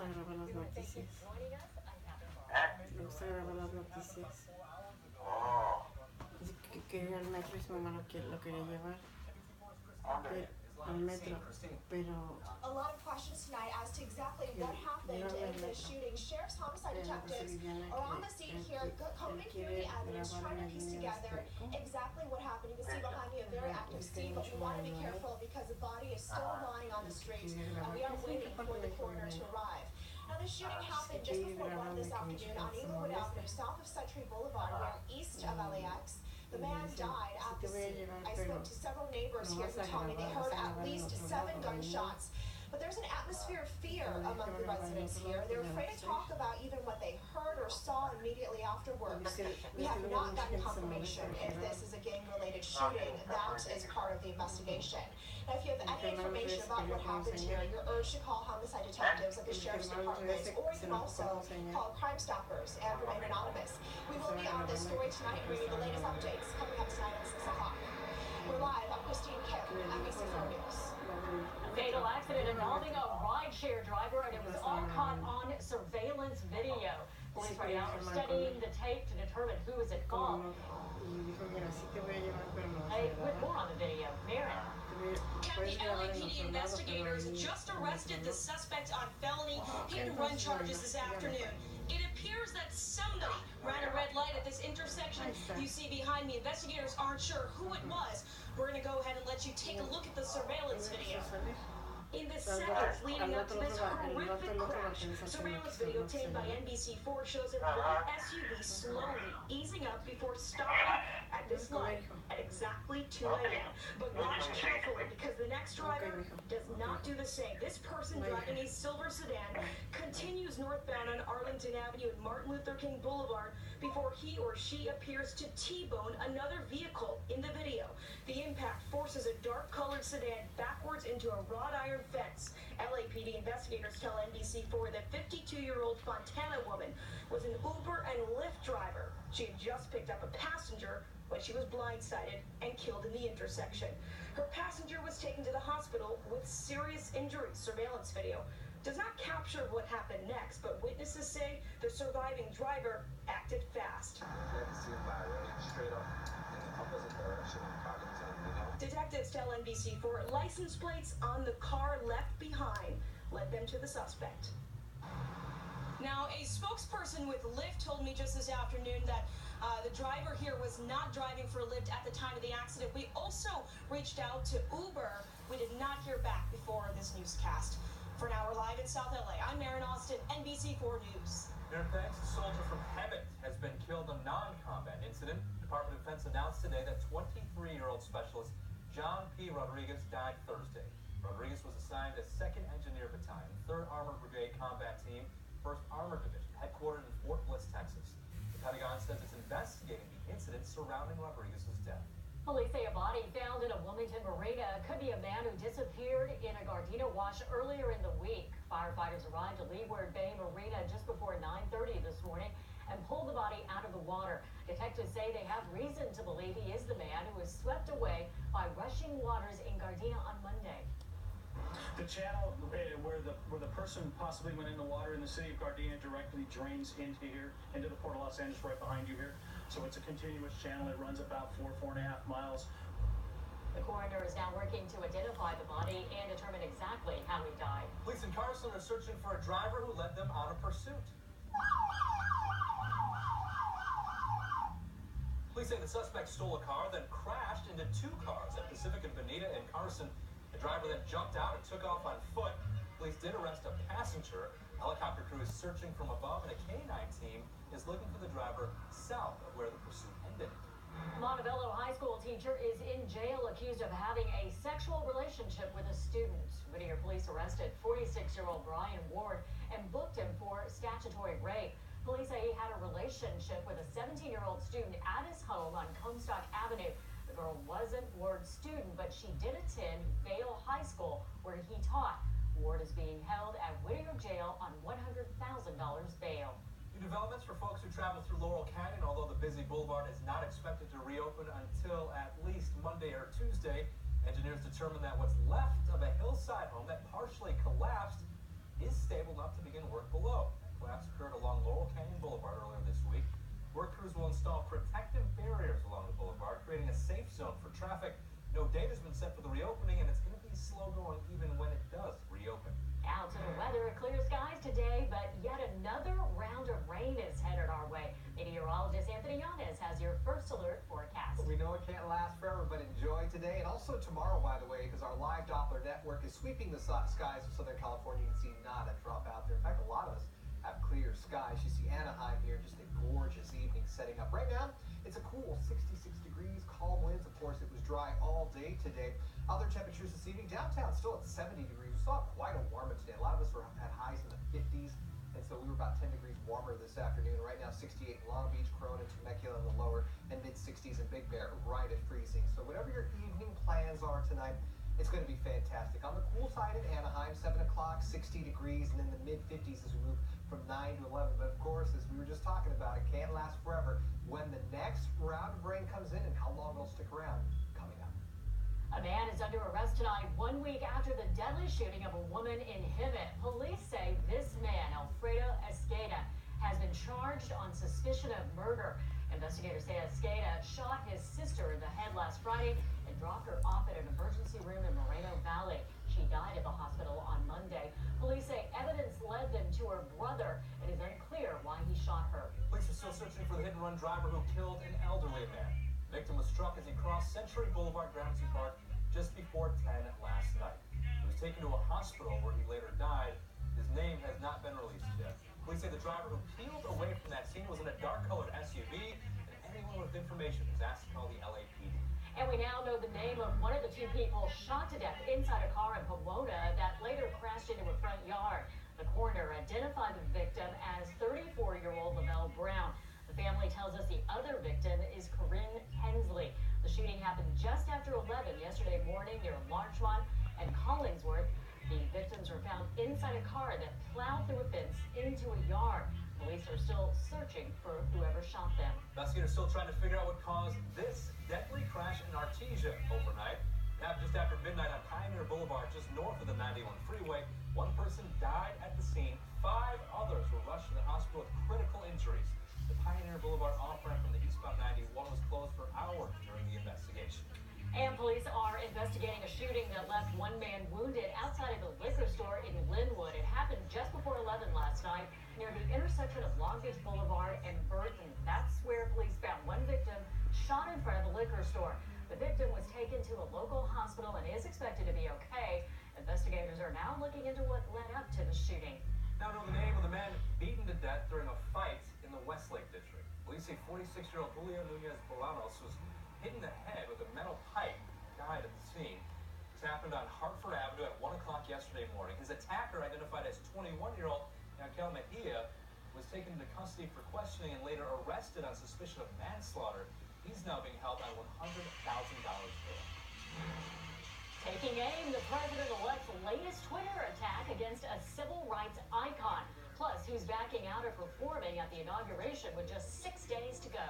gusta grabar las noticias. Le gusta grabar las noticias. Dice que quería el metro y su mamá lo quería llevar al metro, pero a lot of questions tonight as to exactly what happened in the shooting. Sheriff's homicide detectives are on the scene here, combing through the evidence, trying to piece together exactly what happened. You can see behind me a very active scene, but we want to be careful because the body is still lying on the street. We are waiting for the coroner to arrive. Now, this shooting happened just before 1 this afternoon on Inglewood Avenue, south of Century Boulevard, where east of LAX. The man died at the scene. I spoke to several neighbors here who told me they heard at least 7 gunshots. But there's an atmosphere of fear among the residents here. They're afraid to talk about even what they heard or saw immediately afterwards. We have not gotten confirmation if this is a gang-related shooting. That is part of the investigation. Now, if you have any information about what happened here, you're urged to call homicide detectives at the Sheriff's Department, or you can also call Crime Stoppers and remain anonymous. We will be on this story tonight, bringing the latest updates coming up tonight at 6 o'clock. We're live. I'm Christine Kim, NBC4 News. A fatal accident involving a rideshare driver, and it was all caught on surveillance video. Police right now are studying the tape to determine who is at fault. With more on the video, Maren. County LAPD investigators just arrested the suspect on felony hit-and-run charges this afternoon. It appears that somebody ran a red light at this intersection. You see behind me, investigators aren't sure who it was. We're going to go ahead and let you take a look at the surveillance video. In the seconds leading up to this horrific crash, surveillance video obtained by NBC4 shows a black SUV slowly easing up before stopping at this light at exactly 2 a.m. But watch carefully because the next driver does not do the same. This person driving a silver sedan continues northbound on Arlington Avenue and Martin Luther King Boulevard before he or she appears to T-bone another vehicle in the video. The impact forces a dark-colored sedan backwards into a wrought iron fence. LAPD investigators tell NBC4 that 52-year-old Fontana woman was an Uber and Lyft driver. She had just picked up a passenger when she was blindsided and killed in the intersection. Her passenger was taken to the hospital with serious injuries. Surveillance video does not capture what happened next, but witnesses say the surviving driver acted fast. Detectives tell NBC4 license plates on the car left behind led them to the suspect. Now, a spokesperson with Lyft told me just this afternoon that the driver here was not driving for Lyft at the time of the accident. We also reached out to Uber. We did not hear back before this newscast. For an hour live in South LA, I'm Maren Austin, NBC4 News. Your thanks, a soldier from Hemet has been killed in a non-combat incident. Department of Defense announced today that 23-year-old specialist John P. Rodriguez died Thursday. Rodriguez was assigned as 2nd Engineer Battalion, 3rd Armored Brigade Combat Team, 1st Armored Division, headquartered in Fort Bliss, Texas. The Pentagon says it's investigating the incident surrounding Rodriguez's death. Police say a body found in a Wilmington marina could be a man who disappeared in a Gardena wash earlier in the week. Firefighters arrived to Leeward Bay Marina just before 9:30 this morning and pulled the body out of the water. Detectives say they have reason to believe he is the man who was swept away by rushing waters in Gardena on Monday. The channel where the person possibly went in the water in the city of Gardena directly drains into here, into the Port of Los Angeles right behind you here. So it's a continuous channel. It runs about 4.5 miles. The coroner is now working to identify the body and determine exactly how he died. Police in Carson are searching for a driver who led them on a pursuit. Police say the suspect stole a car, then crashed into 2 cars at Pacific and Bonita in Carson. The driver then jumped out and took off on foot. Police did arrest a passenger. Helicopter crew is searching from above, and a K-9 team is looking for the driver south of where the pursuit ended. Montebello High School teacher is in jail accused of having a sexual relationship with a student. Whittier police arrested 46-year-old Brian Ward and booked him for statutory rape. Police say he had a relationship with a 17-year-old student at his home on Comstock Avenue. The girl wasn't Ward's student, but she did attend Vale High School, where he taught. Ward is being held at Whittier Jail on $100,000 bail. New developments for folks who travel through Laurel Canyon, although the busy boulevard is not expected to reopen until at least Monday or Tuesday. Engineers determined that what's left of a hillside home that partially collapsed is stable enough to begin work below. Collapse occurred along Laurel Canyon Boulevard earlier this week. Work crews will install protective barriers along the boulevard, creating a safe zone for traffic. No date has been set for the reopening, and it's going to be slow going even when it does reopen. Out to the weather, clear skies today, but yet another round of rain is headed our way. Meteorologist Anthony Yanez has your first alert forecast. We know it can't last forever, but enjoy today and also tomorrow, by the way, because our live Doppler network is sweeping the skies of Southern California. You can see not a drop out there. In fact, a lot of us have clear skies. You see Anaheim here, just a gorgeous evening setting up. Right now, it's a cool 66 degrees, calm winds. Of course, it was dry all day today. Other temperatures this evening, downtown still at 70 degrees. We saw quite a warm today. A lot of us were at highs in the 50s, and so we were about 10 degrees warmer this afternoon. Right now, 68 in Long Beach, Corona, Temecula in the lower, and mid-60s in Big Bear, right at freezing. So whatever your evening plans are tonight, it's going to be fantastic. On the cool side in Anaheim, 7 o'clock, 60 degrees, and in the mid-50s as we move from 9 to 11. But of course, as we were just talking about, it can't last forever. When the next round of rain comes in and how long it'll stick around, coming up. A man is under arrest tonight, 1 week after the deadly shooting of a woman in Hemet. Police say this man, Alfredo Esqueda, has been charged on suspicion of murder. Investigators say Esqueda shot his sister in the head last Friday and dropped her off at an emergency room in Moreno Valley. She died at the hospital on Monday. Police say evidence led them to her brother. It is unclear why he shot her. Police are still searching for the hit-and-run driver who killed an elderly man. The victim was struck as he crossed Century Boulevard, Gramercy Park, just before 10 last night. He was taken to a hospital where he later died. His name has not been released yet. Police say the driver who peeled away from that scene was in a dark-colored SUV, and anyone with information is asked to call the LAPD. And we now know the name of one of the two people shot to death inside a car in Pomona that later crashed into a front yard. The coroner identified the victim as 34-year-old Lavelle Brown. The family tells us the other victim is Corinne Hensley. The shooting happened just after 11 yesterday morning near Larchmont and Collingsworth. The victims were found inside a car that plowed through a fence into a yard. Police are still searching for whoever shot them. Investigators still trying to figure out what caused this deadly crash in Artesia overnight. It happened just after midnight on Pioneer Boulevard, just north of the 91 freeway. One person died at the scene. 5 others were rushed to the hospital with critical injuries. The Pioneer Boulevard off-ramp from the eastbound 91 was closed for hours during the investigation. And police are investigating a shooting that left one man wounded outside of a liquor store in Linwood. It happened just before 11 last night near the intersection of Long Beach Boulevard and Burton. That's where police found one victim shot in front of the liquor store. The victim was taken to a local hospital and is expected to be okay. Investigators are now looking into what led up to the shooting. Now know the name of the man beaten to death during a fight in the Westlake district. Police say 46-year-old Julio Nunez Bolanos was hit in the head with a metal pipe, died at the scene. This happened on Hartford Avenue at 1 o'clock yesterday morning. His attacker, identified as 21-year-old Yankel Mejia, was taken into custody for questioning and later arrested on suspicion of manslaughter. He's now being held on $100,000 bail. Taking aim, the president-elect's latest Twitter attack against a civil rights icon. Plus, who's backing out of performing at the inauguration with just 6 days to go.